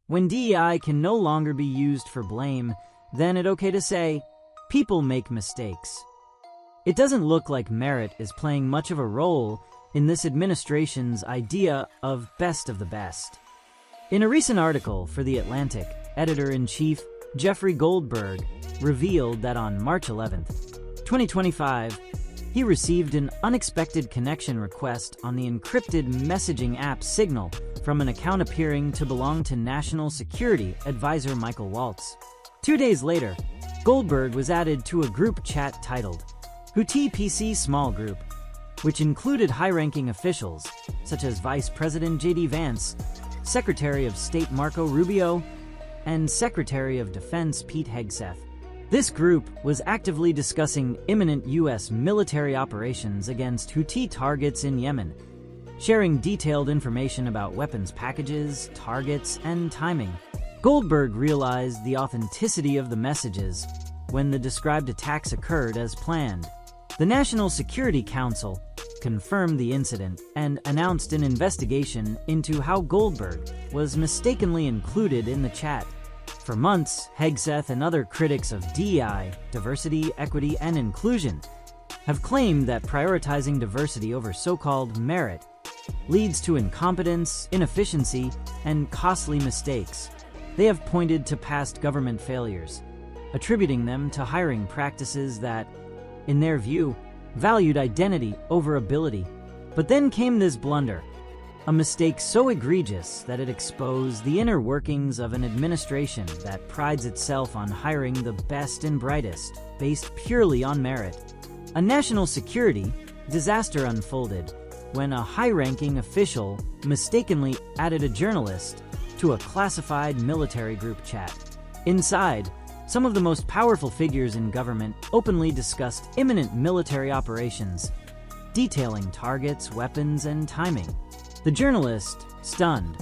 When DEI can no longer be used for blame, then it's okay to say, people make mistakes. It doesn't look like merit is playing much of a role in this administration's idea of best of the best. In a recent article for The Atlantic, editor-in-chief Jeffrey Goldberg revealed that on March 11, 2025, he received an unexpected connection request on the encrypted messaging app Signal from an account appearing to belong to National Security Advisor Michael Waltz. 2 days later, Goldberg was added to a group chat titled Houthi PC Small Group, which included high-ranking officials such as Vice President J.D. Vance, Secretary of State Marco Rubio, and Secretary of Defense Pete Hegseth. This group was actively discussing imminent U.S. military operations against Houthi targets in Yemen, sharing detailed information about weapons packages, targets, and timing. Goldberg realized the authenticity of the messages when the described attacks occurred as planned. The National Security Council confirmed the incident and announced an investigation into how Goldberg was mistakenly included in the chat. For months, Hegseth and other critics of DEI, diversity, equity, and inclusion, have claimed that prioritizing diversity over so-called merit leads to incompetence, inefficiency, and costly mistakes. They have pointed to past government failures, attributing them to hiring practices that, in their view, valued identity over ability. But then came this blunder, a mistake so egregious that it exposed the inner workings of an administration that prides itself on hiring the best and brightest, based purely on merit. A national security disaster unfolded when a high-ranking official mistakenly added a journalist to a classified military group chat. Inside, some of the most powerful figures in government openly discussed imminent military operations, detailing targets, weapons, and timing. The journalist, stunned,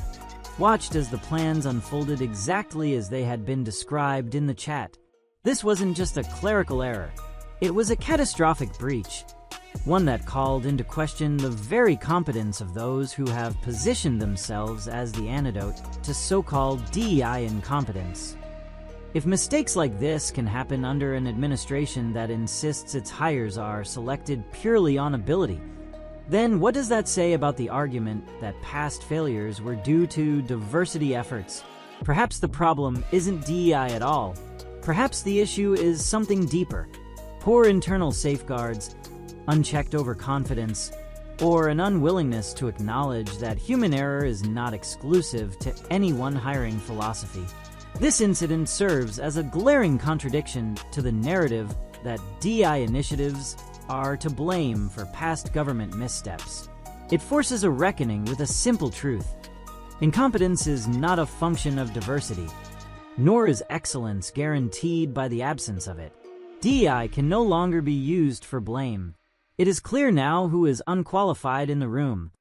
watched as the plans unfolded exactly as they had been described in the chat. This wasn't just a clerical error. It was a catastrophic breach, one that called into question the very competence of those who have positioned themselves as the antidote to so-called DEI incompetence. If mistakes like this can happen under an administration that insists its hires are selected purely on ability, then what does that say about the argument that past failures were due to diversity efforts? Perhaps the problem isn't DEI at all. Perhaps the issue is something deeper: poor internal safeguards, unchecked overconfidence, or an unwillingness to acknowledge that human error is not exclusive to any one hiring philosophy. This incident serves as a glaring contradiction to the narrative that DEI initiatives are to blame for past government missteps. It forces a reckoning with a simple truth: incompetence is not a function of diversity, nor is excellence guaranteed by the absence of it. DEI can no longer be used for blame. It is clear now who is unqualified in the room,